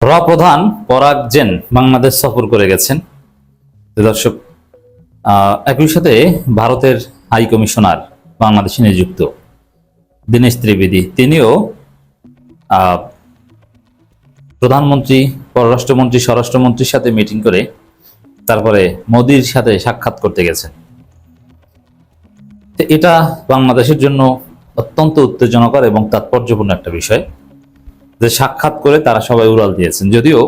র প্রধান পরাগ জেন বাংলাদেশ সফর করে গেছেন। দর্শক, একই সাথে ভারতের হাই কমিশনার বাংলাদেশে নিযুক্ত দীনেশ ত্রিবেদী, তিনিও প্রধানমন্ত্রী, পররাষ্ট্রমন্ত্রী, স্বরাষ্ট্রমন্ত্রীর সাথে মিটিং করে তারপরে মোদির সাথে সাক্ষাৎ করতে গেছেন। এটা বাংলাদেশের জন্য অত্যন্ত উত্তেজনকর এবং তাৎপর্যপূর্ণ একটা বিষয় যে সাক্ষাৎ করে তারা সবাই উড়াল দিয়েছেন। যদিও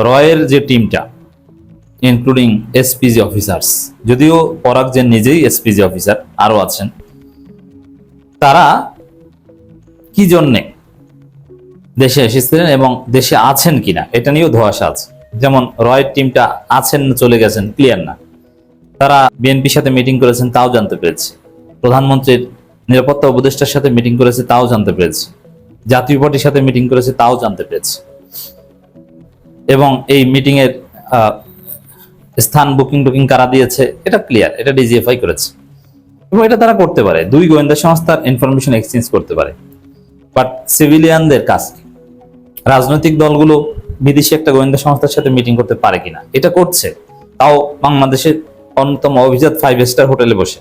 রয়ের যে টিমটা ইনক্লুডিং এসপিজি অফিসার্স, যদিও পরাগ জেন নিজেই এসপিজি অফিসার, আরো আছেন, তারা কি জন্যে দেশে এসেছিলেন এবং দেশে আছেন কিনা এটা নিয়েও ধোঁয়াশা আছে। যেমন রয়ের টিমটা আছেন চলে গেছেন ক্লিয়ার না, তারা বিএনপির সাথে মিটিং করেছেন তাও জানতে পেরেছি, প্রধানমন্ত্রীর নিরাপত্তা উপদেষ্টার সাথে মিটিং করেছে তাও জানতে পেরেছি, জাতীয় পার্টির সাথে মিটিং করেছে তাও জানতে পেরেছি, এবং এই মিটিং এর স্থান বুকিং কারা দিয়েছে এটা ক্লিয়ার, এটা ডিজিএফআই করেছে এবং এটা তারা করতে পারে, দুই গোয়েন্দা সংস্থার ইনফরমেশন এক্সচেঞ্জ করতে পারে। বাট সিভিলিয়ানদের কাজ কি? রাজনৈতিক দলগুলো বিদেশি একটা গোয়েন্দা সংস্থার সাথে মিটিং করতে পারে কিনা? এটা করছে, তাও বাংলাদেশের অন্যতম অভিজাত 5 স্টার হোটেলে বসে,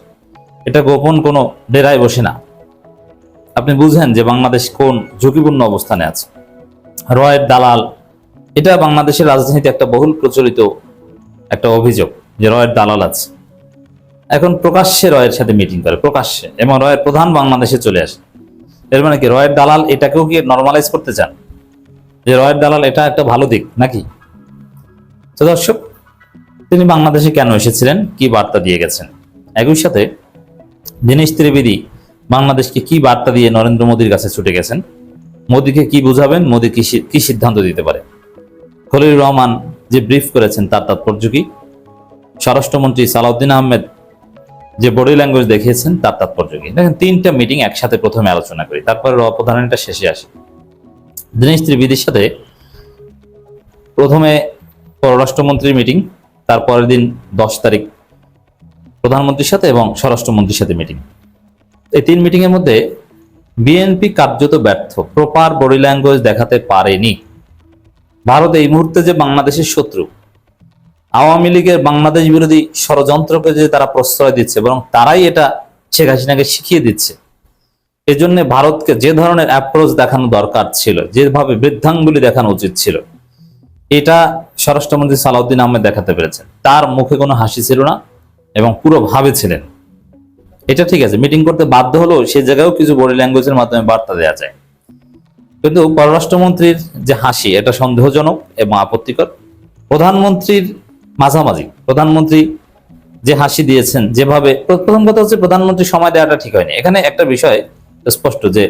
এটা গোপন কোনো ডেরায় বসে না। আপনি বুঝেন যে বাংলাদেশ কোন ঝুঁকিপূর্ণ অবস্থানে আছে। রয়ের দালাল, এটা বাংলাদেশের রাজনীতিতে একটা বহুল প্রচলিত একটা অভিযোগ যে রয়ের দালাল আছে। এখন প্রকাশ্যে রয়ের সাথে মিটিং করে, প্রকাশ্যে, এবং রয়ের প্রধান বাংলাদেশে চলে আসে। এর মানে কি রয়ের দালাল এটাকেও কি নর্মালাইজ করতে চান যে রয়ের দালাল এটা একটা ভালো দিক নাকি? তো দর্শক, তিনি বাংলাদেশে কেন এসেছিলেন, কি বার্তা দিয়ে গেছেন? একই সাথে দীনেশ ত্রিবেদী বাংলাদেশকে কি বার্তা দিয়ে নরেন্দ্র মোদীর কাছে ছুটে গেছেন, মোদীকে কি বুঝাবেন, মোদী কি সিদ্ধান্ত দিতে পারে? খলিলুর রহমান যে ব্রিফ করেছেন তার তাৎপর্য কি? স্বরাষ্ট্রমন্ত্রী সালাউদ্দিন আহমেদ যে বডি ল্যাঙ্গুয়েজ দেখিয়েছেন তার তাৎপর্য কি? দেখেন, 3টা মিটিং একসাথে প্রথমে আলোচনা করি, তারপরে প্রধানটা শেষে আসে। দীনেশ ত্রিবেদীর সাথে প্রথমে পররাষ্ট্রমন্ত্রীর মিটিং, তারপরের দিন 10 তারিখ প্রধানমন্ত্রীর সাথে এবং স্বরাষ্ট্রমন্ত্রীর সাথে মিটিং। এই 3 মিটিং এর মধ্যে বিএনপি কার্যত ব্যর্থ, প্রপার বডি ল্যাঙ্গুয়েজ দেখাতে পারেনি। ভারত এই মুহূর্তে যে বাংলাদেশের শত্রু, আওয়ামী লীগের বাংলাদেশ বিরোধী ষড়যন্ত্রকে যে তারা প্রশ্রয় দিচ্ছে, বরং তারাই এটা শেখ হাসিনাকে শিখিয়ে দিচ্ছে। এজন্য ভারতকে যে ধরনের অ্যাপ্রোচ দেখানো দরকার ছিল, যেভাবে বৃদ্ধাঙ্গুলি দেখানো উচিত ছিল, এটা স্বরাষ্ট্রমন্ত্রী সালাউদ্দিন আহমেদ দেখাতে পেরেছেন। তার মুখে কোনো হাসি ছিল না এবং পুরো ভাবে ছিলেন। এটা ঠিক আছে, মিটিং করতে বাধ্য হলো, সে জায়গায়ও কিছু বডি ল্যাঙ্গুয়েজের মাধ্যমে বার্তা দেওয়া যায়। কিন্তু পররাষ্ট্রমন্ত্রীর যে হাসি, এটা সন্দেহজনক এবং আপত্তিকর। প্রধানমন্ত্রীর মাঝামাঝি, প্রধানমন্ত্রী যে হাসি দিয়েছেন, যেভাবে, প্রথম কথা হচ্ছে প্রধানমন্ত্রী সময় দেওয়াটা ঠিক হয়নি। এখানে একটা বিষয় স্পষ্ট যে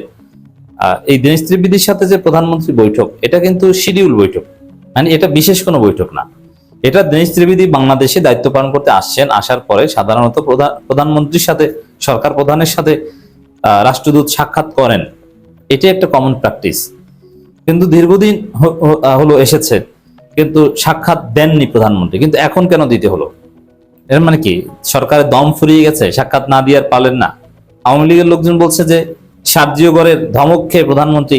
এই দীনেশ ত্রিবেদীর সাথে যে প্রধানমন্ত্রী বৈঠক, এটা কিন্তু শিডিউল বৈঠক, মানে এটা বিশেষ কোনো বৈঠক না। এটা দীনেশ ত্রিবেদী বাংলাদেশে দায়িত্ব পালন করতে আসছেন, আসার পরে সাধারণত প্রধানমন্ত্রীর সাথে, সরকার প্রধানের সাথে রাষ্ট্রদূত সাক্ষাৎ করেন, এটি একটা কমন প্র্যাকটিস। কিন্তু দীর্ঘদিন হলো এসেছে, কিন্তু সাক্ষাৎ দেননি প্রধানমন্ত্রী, কিন্তু এখন কেন দিতে হলো? এর মানে কি সরকারের দম ফুরিয়ে গেছে, সাক্ষাৎ না দিয়ে আর পারলেন না? আওয়ামী লীগের লোকজন বলছে যে সার্জিও গড়ের ধমক খেয়ে প্রধানমন্ত্রী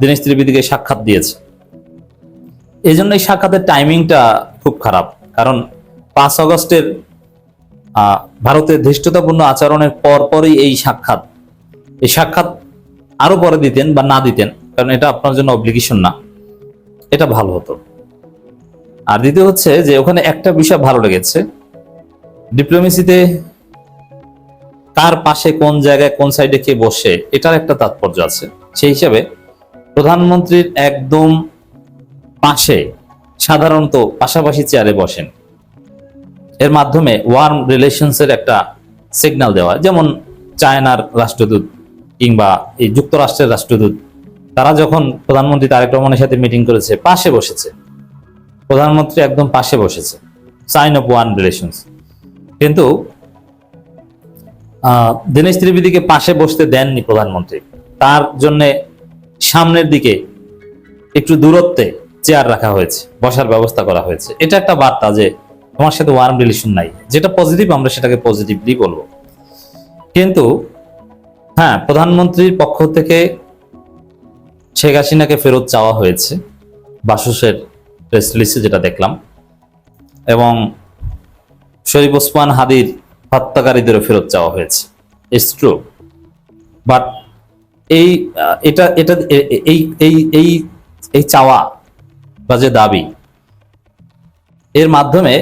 দীনেশ ত্রিবেদীকে সাক্ষাৎ দিয়েছে। এই জন্য এই সাক্ষাতের টাইমিংটা খুব খারাপ, কারণ 5 আগস্টের ভারতের ধৃষ্টতাপূর্ণ আচরণের পরই এই সাক্ষাৎ আরো পরে দিতেন বা না দিতেন, কারণ এটা আপনার জন্য অব্লিগেশন না, এটা ভালো হতো। আর দ্বিতীয় হচ্ছে যে ওখানে একটা বিষয় ভালো লেগেছে, ডিপ্লোমেসিতে কার পাশে, কোন জায়গায়, কোন সাইডে কে বসে, এটার একটা তাৎপর্য আছে। সেই হিসাবে প্রধানমন্ত্রীর একদম পাশে, সাধারণত পাশাপাশি চেয়ারে বসেন, এর মাধ্যমে ওয়ার্ম রিলেশনস এর একটা সিগন্যাল দেওয়া। যেমন চায়নার রাষ্ট্রদূত কিংবা এই যুক্তরাষ্ট্রের রাষ্ট্রদূত, তারা যখন প্রধানমন্ত্রী তারেক রহমানের সাথে মিটিং করেছে, পাশে বসেছে, প্রধানমন্ত্রী একদম পাশে বসেছে, সাইন অফ ওয়ার্ম রিলেশনস। কিন্তু দীনেশ ত্রিবেদীকে পাশে বসতে দেননি প্রধানমন্ত্রী, তার জন্য সামনের দিকে একটু দূরত্বে চেয়ার রাখা হয়েছে, বসার ব্যবস্থা করা হয়েছে। এটা একটা বার্তা যে তোমার সাথে ওয়ার্ম রিলেশন নাই, যেটা পজিটিভ, আমরা সেটাকে পজিটিভলি বলবো। কিন্তু হ্যাঁ, প্রধানমন্ত্রীর পক্ষ থেকে শেখ হাসিনাকে ফেরত চাওয়া হয়েছে, বাসসের প্রেস রিলিজে যেটা দেখলাম, এবং শরীফ ওসমান হাদির হত্যাকারীদেরও ফেরত চাওয়া হয়েছে। ইটস ট্রু, বাট এই এটা এটা এই এই এই এই চাওয়া বা যে দাবি, এর মাধ্যমে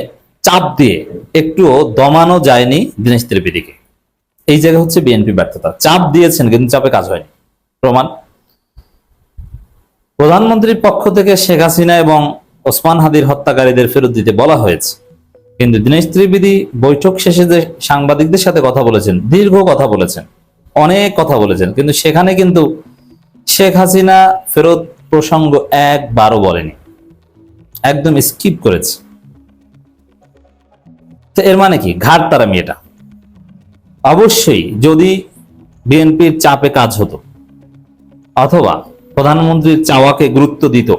চাপ দিয়ে একটুও দমানো যায়নি দীনেশ ত্রিবেদীকে। এই জায়গায় হচ্ছে বিএনপি ব্যর্থতা। চাপ দিয়েছেন কিন্তু চাপে কাজ হয়নি। প্রমাণ, প্রধানমন্ত্রীর পক্ষ থেকে শেখ হাসিনা এবং ওসমান হাদির হত্যাকারীদের ফেরত দিতে বলা হয়েছে, কিন্তু দীনেশ ত্রিবেদী বৈঠক শেষে যে সাংবাদিকদের সাথে কথা বলেছেন, দীর্ঘ কথা বলেছেন, অনেক কথা বলেছেন, কিন্তু সেখানে কিন্তু শেখ হাসিনা ফেরত প্রসঙ্গ একবারও বলেনি, একদম স্কিপ করেছে। তো এর মানে কি? ঘাট তারামি এটা। অবশ্যই যদি বিএনপির চাপে কাজ হতো অথবা প্রধানমন্ত্রীর চাওয়াকে গুরুত্ব দিত,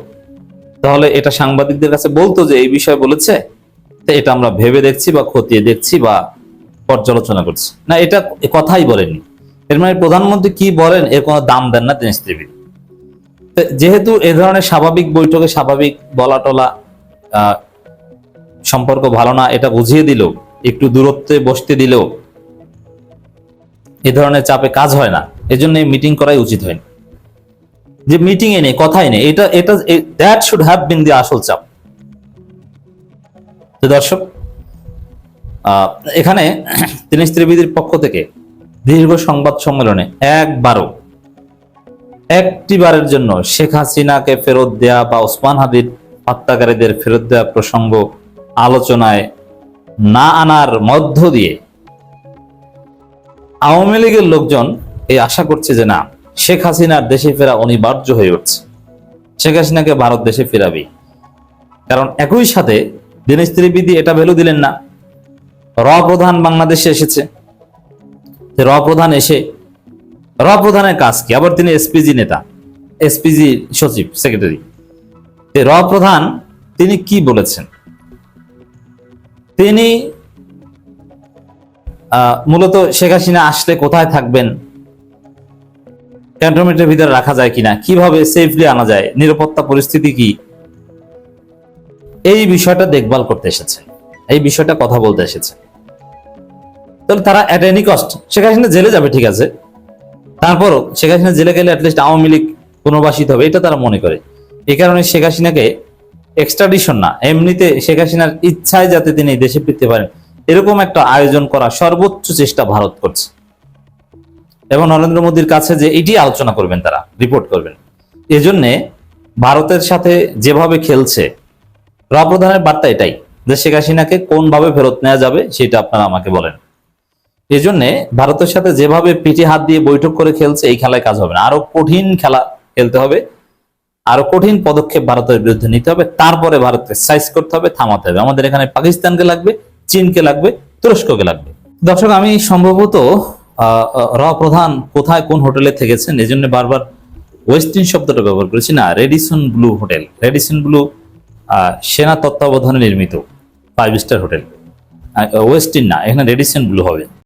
তাহলে এটা সাংবাদিকদের কাছে বলতো যে এই বিষয় বলেছে, তো এটা আমরা ভেবে দেখছি বা খতিয়ে দেখছি বা পর্যালোচনা করছি। না, এটা কথাই বলেনি। এর মানে প্রধানমন্ত্রী কি বলেন এর কোনো দাম দেন না দীনেশ ত্রিবেদী। যেহেতু এ ধরনের স্বাভাবিক বৈঠকে স্বাভাবিক বলা টলা, সম্পর্ক ভালো না এটা বুঝিয়ে দিল, একটু দূরত্বে বসতে দিল, এ ধরনের চাপে কাজ হয় না, এজন্য মিটিং করাই উচিত হয়নি। যে মিটিং এ নেই, কথাই নেই, এটা এটা দ্যাট শুড হ্যাভ বিন দি আসল চাপ। তো দর্শক, এখানে দীনেশ ত্রিবেদীর পক্ষ থেকে দীর্ঘ সংবাদ সম্মেলনে একটি বারের জন্য শেখ হাসিনাকে ফেরত দেয়া বা ওসমান হাদির হত্যাকারীদের ফেরত দেওয়া প্রসঙ্গ আলোচনায় না আনার মধ্য দিয়ে আওয়ামী লীগের লোকজন এই আশা করছে যে না, শেখ হাসিনার দেশে ফেরা অনিবার্য হয়ে উঠছে, শেখ হাসিনাকে ভারত দেশে ফেরাবে। কারণ একই সাথে দীনেশ ত্রিবেদী এটা ভ্যালু দিলেন না, র প্রধান বাংলাদেশে এসেছে, র প্রধানের কাজ কি? আবার তিনি এসপিজি নেতা, এসপিজি সচিব, সেক্রেটারি। র প্রধান তিনি কি বলেছেন? তিনি মূলত শেখ হাসিনা আসলে কোথায় থাকবেন, ক্যান্টনমেন্টের ভিতরে রাখা যায় কিনা, কিভাবে সেফলি আনা যায়, নিরাপত্তা পরিস্থিতি কি, এই বিষয়টা দেখভাল করতে এসেছে, এই বিষয়টা কথা বলতে এসেছে। তাহলে তারা at any cost Sheikh Hasina জেলে যাবে, ঠিক আছে, তারপরও শেখ হাসিনা জেলে গেলে অ্যাটলিস্ট আওয়ামী লীগ পুনর্বাসিত হবে, এটা তারা মনে করে। এই কারণে শেখ হাসিনাকে এক্সট্রাডিশন না, এমনিতে শেখ হাসিনার ইচ্ছায় যাতে তিনি দেশে ফিরতে পারেন এরকম একটা আয়োজন করা সর্বোচ্চ চেষ্টা ভারত করছে। এবং নরেন্দ্র মোদীর কাছে যে এটি আলোচনা করবেন, তারা রিপোর্ট করবেন। এজন্য ভারতের সাথে যেভাবে খেলছে, র প্রধানের বার্তা এটাই যে শেখ হাসিনাকে কোনভাবে ফেরত নেওয়া যাবে সেটা আপনারা আমাকে বলেন। এজন্য ভারতের সাথে যেভাবে পিঠে হাত দিয়ে বৈঠক করে খেলছে, এই খেলায় কাজ হবে না, আরো কঠিন খেলা খেলতে হবে, আরো কঠিন পদক্ষেপ ভারতের বিরুদ্ধে নিতে হবে, তারপরে ভারতকে সাইজ করতে হবে, থামাতে হবে। আমাদের এখানে পাকিস্তানকে লাগবে, চীনকে লাগবে, তুরস্ককে লাগবে। দর্শক, আমি সম্ভবত র প্রধান কোথায় কোন হোটেলে থেকেছেন এজন্য বারবার ওয়েস্টিন শব্দটা ব্যবহার করেছি না, Radisson Blu hotel. Radisson blue সেনা তত্ত্বাবধানে নির্মিত 5 স্টার হোটেল, ওয়েস্টিন না, এখানে রেডিসন ব্লু হবে।